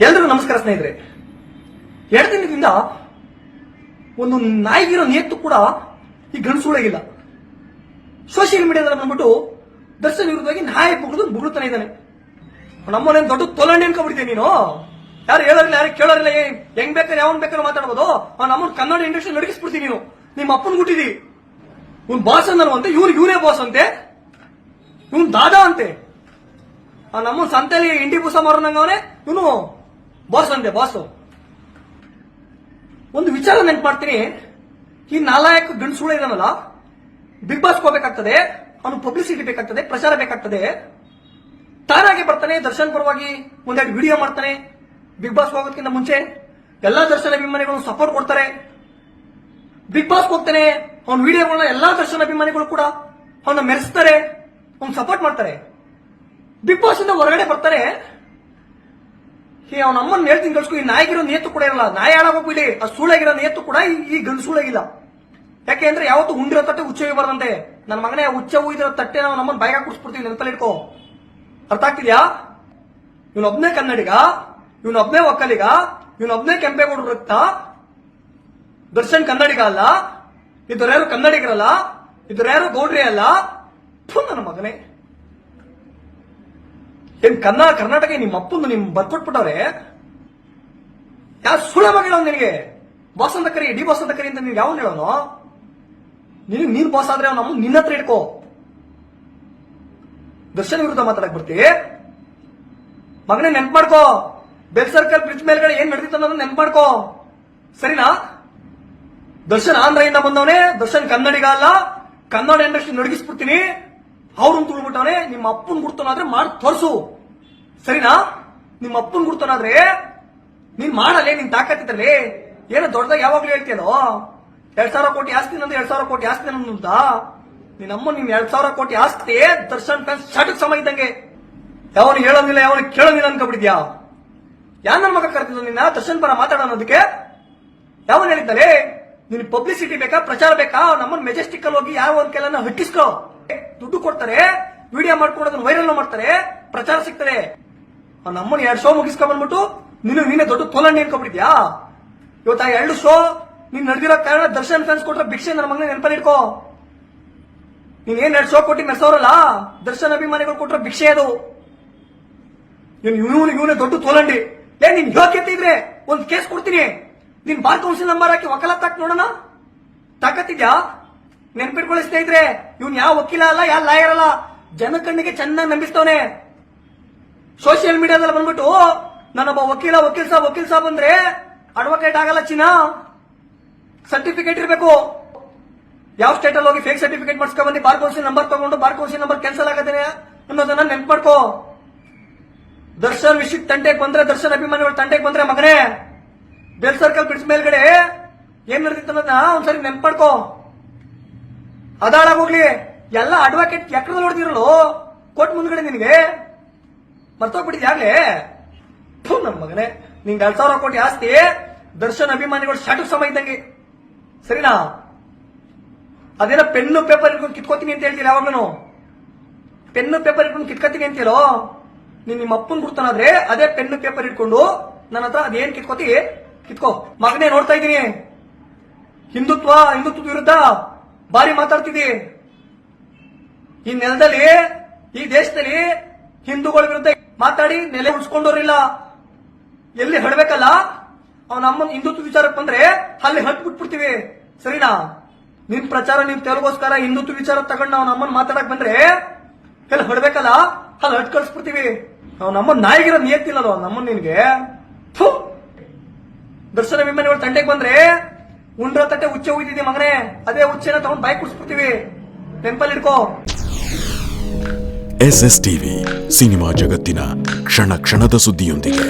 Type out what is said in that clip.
ಎಲ್ರಿಗೂ ನಮಸ್ಕಾರ ಸ್ನೇಹಿತರೆ. 2 ದಿನದಿಂದ ಒಂದು ನಾಯಿಗಿರೋ ನಿಯತ್ತು ಕೂಡ ಈ ಗಂಡಸುಳಗಿಲ್ಲ. ಸೋಷಿಯಲ್ ಮೀಡಿಯಾದಲ್ಲಿ ಬಂದ್ಬಿಟ್ಟು ದರ್ಶನ್ ವಿರುದ್ಧವಾಗಿ ನಾಯಿ ಬುಗುಳ್ತಾನೆ ಇದ್ದಾನೆ. ನಮ್ಮನೇನು ದೊಡ್ಡ ತೊಲಂಡಿ ಅನ್ಕೊಬಿಡ್ತೀನಿ ನೀನು. ಯಾರು ಹೇಳೋರಿಲ್ಲ, ಯಾರು ಕೇಳೋರಿಲ್ಲ, ಹೆಂಗ್ ಬೇಕಾದ್ರೆ ಯಾವನ್ ಬೇಕಾದ್ರೆ ಮಾತಾಡ್ಬೋದು. ನಮ್ಮನ್ನ ಕನ್ನಡ ಇಂಡಸ್ಟ್ರಿ ನಡಗಿಸ್ಬಿಡ್ತೀನಿ ನೀನು. ನಿಮ್ಮ ಅಪ್ಪನ್ ಗುಟ್ಟಿದಿ ಇವ್ನು ಬಾಸ್ ಅನ್ನಲ್ವಂತೆ, ಇವನೇ ಬಾಸ್ ಅಂತೆ, ಇವನ್ ದಾದಾ ಅಂತೆ. ನಮ್ಮ ಸಂತೆಲಿ ಇಂಡಿ ಬೂಸ ಮಾರೋನಂಗವನೆ, ಇವನು ಬಾಸ್ ಅಂತೆ, ಬಾಸು. ಒಂದು ವಿಚಾರ ನೆನ್ಪು ಮಾಡ್ತೀನಿ. ಈ ನಾಲಾಯಕ ಗಂಡಸುಳ ಇದಾನಲ್ಲ, ಬಿಗ್ ಬಾಸ್ ಹೋಗ್ಬೇಕಾಗ್ತದೆ, ಅವನು ಪಬ್ಲಿಸಿಟಿ ಬೇಕಾಗ್ತದೆ, ಪ್ರಚಾರ ಬೇಕಾಗ್ತದೆ. ತಾನಾಗೆ ಬರ್ತಾನೆ, ದರ್ಶನ್ ಪರವಾಗಿ ಒಂದೆರಡು ವಿಡಿಯೋ ಮಾಡ್ತಾನೆ. ಬಿಗ್ ಬಾಸ್ ಹೋಗೋದಕ್ಕಿಂತ ಮುಂಚೆ ಎಲ್ಲಾ ದರ್ಶನ ಅಭಿಮಾನಿಗಳು ಸಪೋರ್ಟ್ ಕೊಡ್ತಾರೆ. ಬಿಗ್ ಬಾಸ್ ಹೋಗ್ತಾನೆ, ಅವನ ವಿಡಿಯೋಗಳನ್ನ ಎಲ್ಲಾ ದರ್ಶನ ಅಭಿಮಾನಿಗಳು ಕೂಡ ಅವನ್ನ ಮೆರೆಸ್ತಾರೆ, ಅವ್ನ ಸಪೋರ್ಟ್ ಮಾಡ್ತಾರೆ. ಬಿಗ್ ಬಾಸ್ ಇಂದ ಹೊರಗಡೆ ಬರ್ತಾರೆ. ಅವನ ಅಮ್ಮನ ಹೇಳ್ತೀನಿ ಕಳ್ಸ್ಕೊ, ಈ ನಾಯಿಗಿರೋ ನಿಯತ್ತು ಕೂಡ ಇರಲ್ಲ. ನಾಯಿ ಹಾಳಾಗೋಗ್ಬಿಡಿ, ಆ ಸೂಳಾಗಿರೋ ನಿಯತ್ತು ಕೂಡ ಈ ಗಂಡು ಸೂಳಾಗಿಲ್ಲ. ಯಾಕೆ ಅಂದ್ರೆ ಯಾವತ್ತು ಉಂಡಿರೋ ತಟ್ಟೆ ಹುಚ್ಚ ಹೋಗ್ಬಾರ್ದಂತೆ. ನನ್ನ ಮಗನೇ ಹುಚ್ಚ ಹೋಗಿರೋ ತಟ್ಟೆ ನಾವು ನಮ್ಮನ್ನ ಬಾಯಿಗೆ ಕುಡಿಸ್ಬಿಡ್ತೀವಿ, ನೆನಪಲ್ಲಿ ಇಟ್ಕೋ. ಅರ್ಥ ಆಗ್ತಿದ್ಯಾ? ಇವನೊಬ್ನೇ ಕನ್ನಡಿಗ, ಇವನೊಬ್ನೇ ಒಕ್ಕಲಿಗ, ಇವನೊಬ್ನೇ ಕೆಂಪೇಗೌಡರು ರಕ್ತ. ದರ್ಶನ್ ಕನ್ನಡಿಗ ಅಲ್ಲ, ಇದ್ರಾರು ಕನ್ನಡಿಗರಲ್ಲ, ಇದ್ರಾರು ಗೌಡ್ರಿ ಅಲ್ಲ. ನನ್ನ ಮಗನೇ, ಏನ್ ಕರ್ನಾಟಕ ನಿಮ್ಮ ಅಪ್ಪಂದು ನಿಮ್ ಬರ್ಕೊಟ್ಬಿಟ್ಟವ್ರೆ. ಯಾವ ಸುಳ ಮಗ ನಿನಗೆ ಬಾಸ್ ಅಂತ ಕರಿ, ಡಿ ಬಾಸ್ ಅಂತ ಕರಿ ಅಂತ ನೀನ್ ಯಾವನ್ ಹೇಳೋನು? ನೀನ್ ಬಾಸ್ ಆದ್ರೆ ನಮ್ಮ ನಿನ್ನ ಹತ್ರ ಇಟ್ಕೋ. ದರ್ಶನ್ ವಿರುದ್ಧ ಮಾತಾಡಕ್ ಬರ್ತಿ ಮಗನೇ, ನೆನ್ಪು ಮಾಡ್ಕೋ. ಬೆಲ್ ಸರ್ಕಲ್ ಬ್ರಿಡ್ಜ್ ಮೇಲ್ಗಡೆ ಏನ್ ನಡೆದಿತ್ತು ಅನ್ನೋದನ್ನ ನೆನ್ಪು ಮಾಡ್ಕೋ, ಸರಿನಾ? ದರ್ಶನ್ ಆಂಧ್ರದಿಂದ ಬಂದವನೇ, ದರ್ಶನ್ ಕನ್ನಡಿಗ ಅಲ್ಲ, ಕನ್ನಡ ಇಂಡಸ್ಟ್ರಿ ನಡಗಿಸ್ಬಿಡ್ತೀನಿ. ಅವ್ರನ್ನ ತುಳ್ಬಿಟ್ಟವನೇ. ನಿಮ್ಮ ಅಪ್ಪನ್ ಗುರ್ತನಾದ್ರೆ ಮಾಡಿ ತೋರ್ಸು, ಸರಿನಾ? ನಿಮ್ಮ ಅಪ್ಪನ್ ಗುರ್ತನಾದ್ರೆ ನೀನ್ ಮಾಡಲೇ, ನಿನ್ ತಾಕತ್ತಿದ್ರಲ್ಲಿ. ಏನೋ ದೊಡ್ಡದಾಗ ಯಾವಾಗ್ಲೂ ಹೇಳ್ತೀಯೋ 2,000 ಕೋಟಿ ಆಸ್ತಿ ನಂದು, 2,000 ಕೋಟಿ ಆಸ್ತಿ ನಂದು ಅಂತ. ನಿನ್ನಮ್ಮ ನಿನ್ 2,000 ಕೋಟಿ ಆಸ್ತಿ ದರ್ಶನ್ ಫ್ಯಾನ್ಸ್ ಶಾಟಕ್ ಸಮ ಇದ್ದಂಗೆ. ಯಾವನು ಹೇಳೋದಿಲ್ಲ, ಯಾವನು ಕೇಳೋದಿಲ್ಲ ಅನ್ಕೊಬಿಟ್ಟಿದ್ಯಾ? ಯಾರ ನನ್ನ ಮಗ ಕರ್ತಿದ್ದ ನಿನ್ನ ದರ್ಶನ್ ಪರ ಮಾತಾಡೋದಕ್ಕೆ? ಯಾವನ್ ಹೇಳಿದ್ದಲೇ? ನಿನ್ ಪಬ್ಲಿಸಿಟಿ ಬೇಕಾ, ಪ್ರಚಾರ ಬೇಕಾ? ನಮ್ಮನ್ನ ಮೆಜೆಸ್ಟಿಕ್ ಅಲ್ಲಿ ಹೋಗಿ ಯಾವ ಒಂದ್ ಕೆಲನ ಹಟ್ಟಿಸ್ಕೋ. ದುಡ್ಡು ಕೊಡ್ತಾರೆ, ವಿಡಿಯೋ ಮಾಡ್ಕೊಂಡು ಅದನ್ನ ವೈರಲ್ ಮಾಡ್ತಾರೆ, ಪ್ರಚಾರ ಸಿಗ್ತಾರೆ. ನಮ್ಮನ್ನ 2 ಶೋ ಮುಗಿಸ್ಕೊಂಡ್ ಬಂದ್ಬಿಟ್ಟು ನೀನೇ ದೊಡ್ಡ ತೊಲಂಡಿ ಅನ್ಕೊಬಿಟ್ಟಿದ್ಯಾ? ಇವತ್ತ 2 ಶೋ ನೀನ್ ನಡೆದಿರೋ ಕಾರಣ ದರ್ಶನ್ ಫ್ಯಾನ್ಸ್ ಕೊಟ್ರ ಭಿಕ್ಷೆ ನನ್ನ ಮಗನ ನೆನಪಲ್ಲಿ ಇಟ್ಕೋ. ನೀನ್ ಏನ್ 2 ಶೋ ಕೊಟ್ಟಿ ಮೆರ್ಸೋರಲ್ಲ, ದರ್ಶನ್ ಅಭಿಮಾನಿಗಳು ಕೊಟ್ರ ಭಿಕ್ಷೆ ಅದು. ಇವನೇ ದೊಡ್ಡ ತೊಲಂಡಿ. ನಿನ್ ಯೋಗ್ಯತೆ ಇದ್ರೆ ಒಂದ್ ಕೇಸ್ ಕೊಡ್ತೀನಿ. ನೀನ್ ಬಾರ್ ಕೌನ್ಸಿಲ್ ನಂಬರ್ ಹಾಕಿ ವಕಾಲತ್ ಹಾಕಿ ನೋಡೋಣ, ತಾಕತ್ತಿದ್ಯಾ? ನೆನ್ಪಿಟ್ಕೊಳ್ಳಿ ಸ್ನೇಹಿತರೆ, ಇವ್ನ್ ಯಾವ ವಕೀಲ ಅಲ್ಲ, ಯಾವ ಲಾಯರ್ ಅಲ್ಲ, ಜನ ಕಣ್ಣಿಗೆ ಚೆನ್ನಾಗಿ ನಂಬಿಸ್ತವನೆ. ಸೋಷಿಯಲ್ ಮೀಡಿಯಾದಲ್ಲಿ ಬಂದ್ಬಿಟ್ಟು ನಾನೊಬ್ಬ ವಕೀಲ್ ಸಾಬ್ ಅಂದ್ರೆ ಅಡ್ವೊಕೇಟ್ ಆಗಲ್ಲ ಚಿನ್ನ. ಸರ್ಟಿಫಿಕೇಟ್ ಇರಬೇಕು. ಯಾವ ಸ್ಟೇಟ್ ಅಲ್ಲಿ ಹೋಗಿ ಫೇಕ್ ಸರ್ಟಿಫಿಕೇಟ್ ಮಾಡಿಸ್ಕೊಂಡ್ ಬಂದು ಬಾರ್ ಕೌನ್ಸಿಲ್ ನಂಬರ್ ತಗೊಂಡು ಬಾರ್ ಕೌನ್ಸಿಲ್ ನಂಬರ್ ಕ್ಯಾನ್ಸಲ್ ಆಗತ್ತೆ ಅನ್ನೋದನ್ನ ನೆನ್ಪು ಮಾಡ್ಕೋ. ದರ್ಶನ್ ವಿಷಯಕ್ಕೆ ತಂಟೆಗೆ ಬಂದ್ರೆ, ದರ್ಶನ್ ಅಭಿಮಾನಿಗಳು ತಂಟೆಗೆ ಬಂದ್ರೆ ಮಗನೇ, ಬೆಲ್ ಸರ್ಕಲ್ ಬ್ರಿಡ್ಜ್ ಮೇಲ್ಗಡೆ ಏನ್ ನಡೆದಿತ್ತು ಅನ್ನೋದನ್ನ ಒಂದ್ಸರಿ ನೆನ್ಪು ಮಾಡ್ಕೋ. ಅದಾಳಾಗೋಗ್ಲಿ, ಎಲ್ಲ ಅಡ್ವೊಕೇಟ್ ಎಕಡದಲ್ಲಿ ಹೊಡೆದಿರಲು ಕೋರ್ಟ್ ಮುಂದ್ಗಡೆ ನಿನಗೆ ಮರ್ತೋಗ್ಬಿಟ್ಟಿದ್ಯಾಗ್ಲೇ? ನನ್ನ ಮಗನೇ, ನಿಂಗೆ 2,000 ಕೋಟಿ ಆಸ್ತಿ ದರ್ಶನ್ ಅಭಿಮಾನಿಗಳು ಶಾಟಕ್ ಸಮ ಇದ್ದಂಗೆ, ಸರಿನಾ? ಅದೇನೋ ಪೆನ್ನು ಪೇಪರ್ ಇಟ್ಕೊಂಡು ಕಿತ್ಕೋತೀನಿ ಅಂತ ಹೇಳ್ತೀರ. ಯಾವಾಗ್ಲೂ ಪೆನ್ನು ಪೇಪರ್ ಇಟ್ಕೊಂಡು ಕಿತ್ಕೋತೀನಿ ಅಂತೀರೋ? ನಿಮ್ಮ ಅಪ್ಪನ್ ಗುರ್ತನಾದ್ರೆ ಅದೇ ಪೆನ್ನು ಪೇಪರ್ ಇಟ್ಕೊಂಡು ನನ್ನ ಹತ್ರ ಅದೇನ್ ಕಿತ್ಕೋ. ಮಗನೇ, ನೋಡ್ತಾ ಇದ್ದೀನಿ, ಹಿಂದುತ್ವದ ವಿರುದ್ಧ ಬಾರಿ ಮಾತಾಡ್ತಿದ್ದಿ. ಈ ನೆಲದಲ್ಲಿ, ಈ ದೇಶದಲ್ಲಿ ಹಿಂದೂಗಳ ವಿರುದ್ಧ ಮಾತಾಡಿ ನೆಲೆ ಉಳಿಸ್ಕೊಂಡವ್ರಿಲ್ಲ. ಎಲ್ಲಿ ಹಡ್ಬೇಕಲ್ಲ, ಅವನ ಅಮ್ಮನ ಹಿಂದುತ್ವ ವಿಚಾರಕ್ಕೆ ಬಂದ್ರೆ ಅಲ್ಲಿ ಹಟ್ಬಿಟ್ಬಿಡ್ತೀವಿ, ಸರಿನಾ? ನಿನ್ ಪ್ರಚಾರ, ನಿನ್ ತೆಲುಗೋಸ್ಕರ ಹಿಂದುತ್ವ ವಿಚಾರ ತಗೊಂಡು ಅವನ ಅಮ್ಮನ್ ಮಾತಾಡಕ್ ಬಂದ್ರೆ ಎಲ್ಲಿ ಹೊಡ್ಬೇಕಲ್ಲ ಅಲ್ಲಿ ಹಟ್ ಕಳಿಸ್ಬಿಡ್ತೀವಿ. ಅವನ ಅಮ್ಮನ್ ನಾಯಿಗಿರೋ ನಿಯತ್ತಿಲ್ಲದೋ ನಮ್ಮನ್ ನಿನ್ಗೆ. ದರ್ಶನ ಅಭಿಮಾನಿಗಳು ತಂಟೆಗೆ ಬಂದ್ರೆ ಉಂಡ್ರ ತಟ್ಟೆ ಹುಚ್ಚೆ ಹೋಗಿದ್ದೀವಿ ಮಗನೇ, ಅದೇ ಹುಚ್ಚೆನ ತಗೊಂಡ್ ಬಾಯಿ ಕುಡಿಸ್ಬಿಡ್ತೀವಿ, ನೆನಪಲ್ಲಿ ಇಟ್ಕೋ. SS ಟಿವಿ, ಸಿನಿಮಾ ಜಗತ್ತಿನ ಕ್ಷಣ ಕ್ಷಣದ ಸುದ್ದಿಯೊಂದಿಗೆ.